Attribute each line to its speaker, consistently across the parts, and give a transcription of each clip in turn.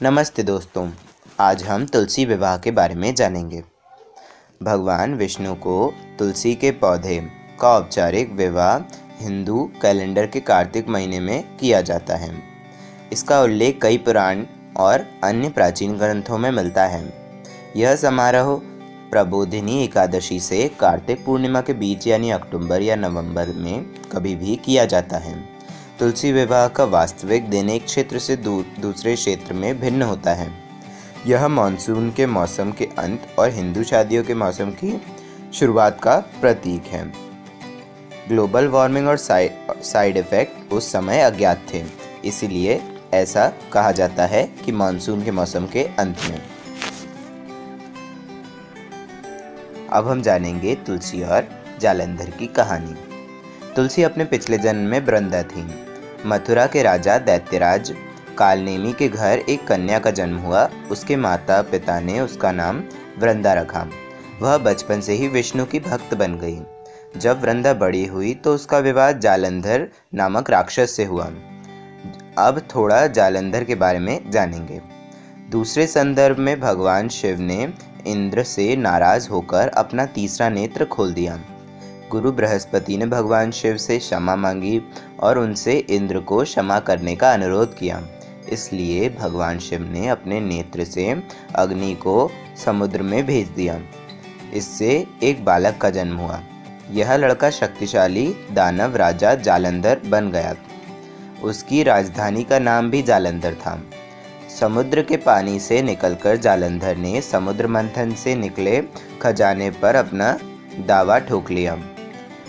Speaker 1: नमस्ते दोस्तों, आज हम तुलसी विवाह के बारे में जानेंगे। भगवान विष्णु को तुलसी के पौधे का औपचारिक विवाह हिंदू कैलेंडर के कार्तिक महीने में किया जाता है। इसका उल्लेख कई पुराण और अन्य प्राचीन ग्रंथों में मिलता है। यह समारोह प्रबोधिनी एकादशी से कार्तिक पूर्णिमा के बीच यानी अक्टूबर या नवंबर में कभी भी किया जाता है। तुलसी विवाह का वास्तविक दिन एक क्षेत्र से दूसरे क्षेत्र में भिन्न होता है। यह मानसून के मौसम के अंत और हिंदू शादियों के मौसम की शुरुआत का प्रतीक है। ग्लोबल वार्मिंग और साइड इफ़ेक्ट उस समय अज्ञात थे, इसीलिए ऐसा कहा जाता है कि मानसून के मौसम के अंत में। अब हम जानेंगे तुलसी और जालंधर की कहानी। तुलसी अपने पिछले जन्म में वृंदा थी। मथुरा के राजा दैत्यराज कालनेमी के घर एक कन्या का जन्म हुआ। उसके माता पिता ने उसका नाम वृंदा रखा। वह बचपन से ही विष्णु की भक्त बन गई। जब वृंदा बड़ी हुई तो उसका विवाह जालंधर नामक राक्षस से हुआ। अब थोड़ा जालंधर के बारे में जानेंगे। दूसरे संदर्भ में भगवान शिव ने इंद्र से नाराज होकर अपना तीसरा नेत्र खोल दिया। गुरु बृहस्पति ने भगवान शिव से क्षमा मांगी और उनसे इंद्र को क्षमा करने का अनुरोध किया। इसलिए भगवान शिव ने अपने नेत्र से अग्नि को समुद्र में भेज दिया। इससे एक बालक का जन्म हुआ। यह लड़का शक्तिशाली दानव राजा जालंधर बन गया। उसकी राजधानी का नाम भी जालंधर था। समुद्र के पानी से निकलकर जालंधर ने समुद्र मंथन से निकले खजाने पर अपना दावा ठोक लिया।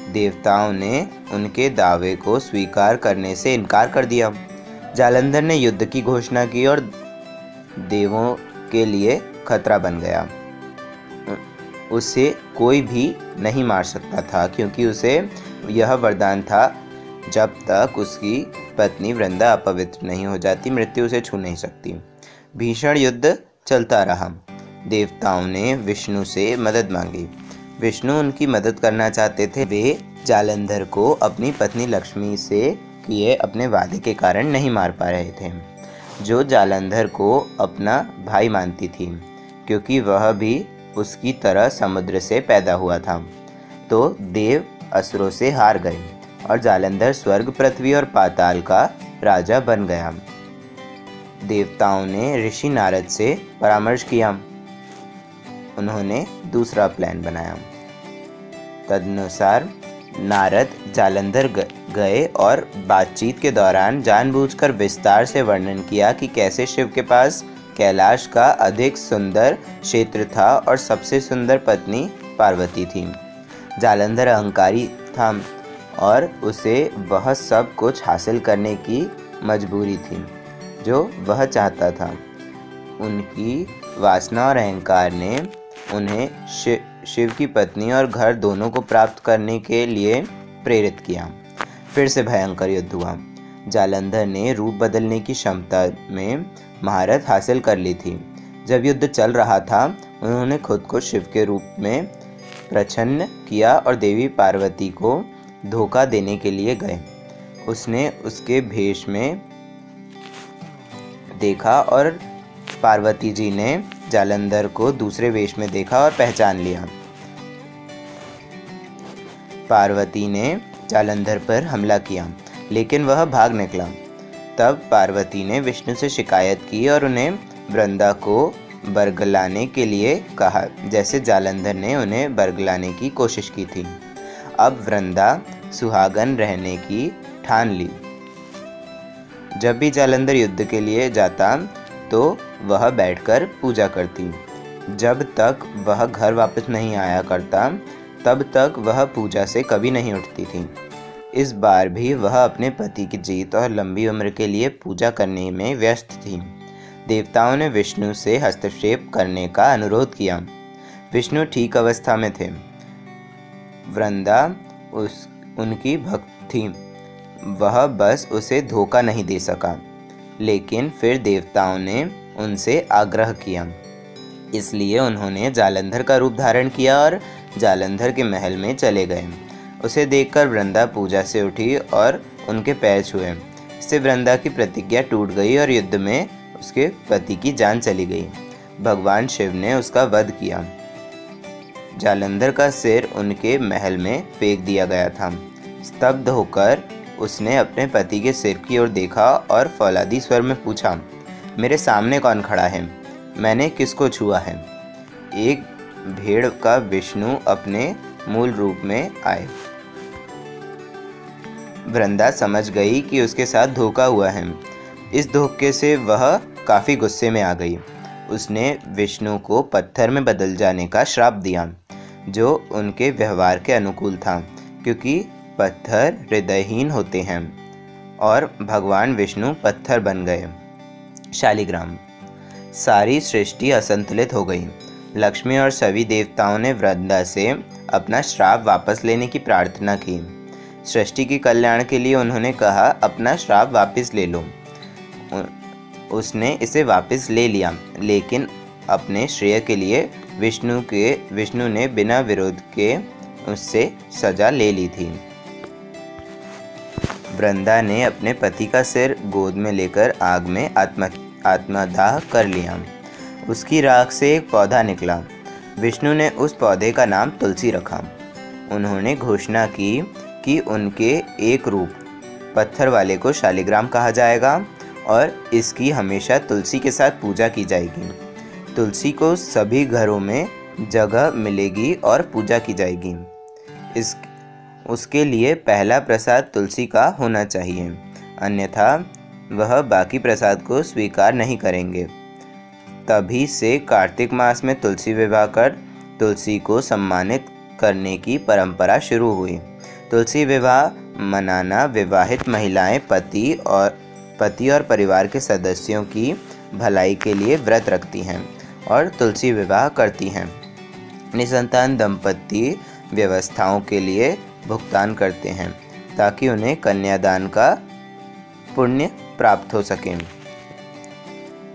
Speaker 1: देवताओं ने उनके दावे को स्वीकार करने से इनकार कर दिया। जालंधर ने युद्ध की घोषणा की और देवों के लिए खतरा बन गया। उसे कोई भी नहीं मार सकता था, क्योंकि उसे यह वरदान था, जब तक उसकी पत्नी वृंदा अपवित्र नहीं हो जाती, मृत्यु उसे छू नहीं सकती। भीषण युद्ध चलता रहा। देवताओं ने विष्णु से मदद मांगी। विष्णु उनकी मदद करना चाहते थे। वे जालंधर को अपनी पत्नी लक्ष्मी से किए अपने वादे के कारण नहीं मार पा रहे थे, जो जालंधर को अपना भाई मानती थी, क्योंकि वह भी उसकी तरह समुद्र से पैदा हुआ था। तो देव असुरों से हार गए और जालंधर स्वर्ग, पृथ्वी और पाताल का राजा बन गया। देवताओं ने ऋषि नारद से परामर्श किया। उन्होंने दूसरा प्लान बनाया। तदनुसार नारद जालंधर गए और बातचीत के दौरान जानबूझकर विस्तार से वर्णन किया कि कैसे शिव के पास कैलाश का अधिक सुंदर क्षेत्र था और सबसे सुंदर पत्नी पार्वती थी। जालंधर अहंकारी था और उसे वह सब कुछ हासिल करने की मजबूरी थी जो वह चाहता था। उनकी वासना और अहंकार ने उन्हें शिव की पत्नी और घर दोनों को प्राप्त करने के लिए प्रेरित किया। फिर से भयंकर युद्ध हुआ। जालंधर ने रूप बदलने की क्षमता में महारत हासिल कर ली थी। जब युद्ध चल रहा था, उन्होंने खुद को शिव के रूप में प्रच्छन्न किया और देवी पार्वती को धोखा देने के लिए गए। उसने उसके भेष में देखा और पार्वती जी ने जालंधर को दूसरे वेश में देखा और पहचान लिया। पार्वती ने जालंधर पर हमला किया, लेकिन वह भाग निकला। तब पार्वती ने विष्णु से शिकायत की और उन्हें वृंदा को बरगलाने के लिए कहा, जैसे जालंधर ने उन्हें बरगलाने की कोशिश की थी। अब वृंदा सुहागन रहने की ठान ली। जब भी जालंधर युद्ध के लिए जाता तो वह बैठकर पूजा करती। जब तक वह घर वापस नहीं आया करता, तब तक वह पूजा से कभी नहीं उठती थी। इस बार भी वह अपने पति की जीत और लंबी उम्र के लिए पूजा करने में व्यस्त थी। देवताओं ने विष्णु से हस्तक्षेप करने का अनुरोध किया। विष्णु ठीक अवस्था में थे। वृंदा उनकी भक्त थी। वह बस उसे धोखा नहीं दे सका। लेकिन फिर देवताओं ने उनसे आग्रह किया, इसलिए उन्होंने जालंधर का रूप धारण किया और जालंधर के महल में चले गए। उसे देखकर वृंदा पूजा से उठी और उनके पैर छुए। इससे वृंदा की प्रतिज्ञा टूट गई और युद्ध में उसके पति की जान चली गई। भगवान शिव ने उसका वध किया। जालंधर का सिर उनके महल में फेंक दिया गया था। स्तब्ध होकर उसने अपने पति के सिर की ओर देखा और फौलादी स्वर में पूछा, मेरे सामने कौन खड़ा है? मैंने किसको छुआ है? एक भेड़ का विष्णु अपने मूल रूप में आए। वृंदा समझ गई कि उसके साथ धोखा हुआ है। इस धोखे से वह काफ़ी गुस्से में आ गई। उसने विष्णु को पत्थर में बदल जाने का श्राप दिया, जो उनके व्यवहार के अनुकूल था, क्योंकि पत्थर हृदयहीन होते हैं और भगवान विष्णु पत्थर बन गए। शालिग्राम। सारी सृष्टि असंतुलित हो गई। लक्ष्मी और सभी देवताओं ने वृंदा से अपना श्राप वापस लेने की प्रार्थना की। सृष्टि के कल्याण के लिए उन्होंने कहा, अपना श्राप वापस ले लो। उसने इसे वापस ले लिया, लेकिन अपने श्रेय के लिए विष्णु ने बिना विरोध के उससे सजा ले ली थी। वृंदा ने अपने पति का सिर गोद में लेकर आग में आत्मदाह कर लिया। उसकी राख से एक पौधा निकला। विष्णु ने उस पौधे का नाम तुलसी रखा। उन्होंने घोषणा की कि उनके एक रूप पत्थर वाले को शालिग्राम कहा जाएगा और इसकी हमेशा तुलसी के साथ पूजा की जाएगी। तुलसी को सभी घरों में जगह मिलेगी और पूजा की जाएगी। उसके लिए पहला प्रसाद तुलसी का होना चाहिए, अन्यथा वह बाकी प्रसाद को स्वीकार नहीं करेंगे। तभी से कार्तिक मास में तुलसी विवाह कर तुलसी को सम्मानित करने की परंपरा शुरू हुई। तुलसी विवाह मनाना विवाहित महिलाएं पति और परिवार के सदस्यों की भलाई के लिए व्रत रखती हैं और तुलसी विवाह करती हैं। निसंतान दंपति व्यवस्थाओं के लिए भुगतान करते हैं ताकि उन्हें कन्यादान का पुण्य प्राप्त हो सके।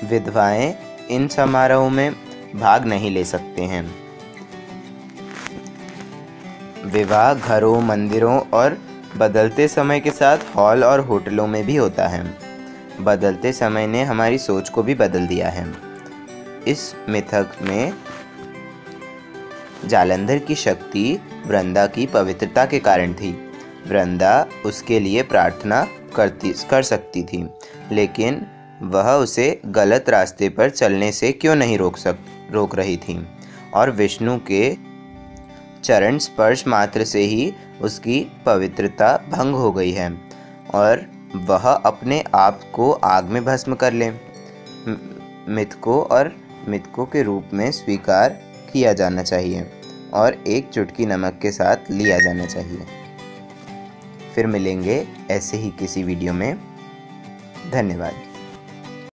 Speaker 1: विधवाएं इन समारोहों में भाग नहीं ले सकते हैं। विवाह घरों, मंदिरों और बदलते समय के साथ हॉल और होटलों में भी होता है। बदलते समय ने हमारी सोच को भी बदल दिया है। इस मिथक में जालंधर की शक्ति वृंदा की पवित्रता के कारण थी। वृंदा उसके लिए प्रार्थना कर सकती थी, लेकिन वह उसे गलत रास्ते पर चलने से क्यों नहीं रोक रही थी। और विष्णु के चरण स्पर्श मात्र से ही उसकी पवित्रता भंग हो गई है और वह अपने आप को आग में भस्म कर ले। मिथकों के रूप में स्वीकार किया जाना चाहिए और एक चुटकी नमक के साथ लिया जाना चाहिए। फिर मिलेंगे ऐसे ही किसी वीडियो में। धन्यवाद।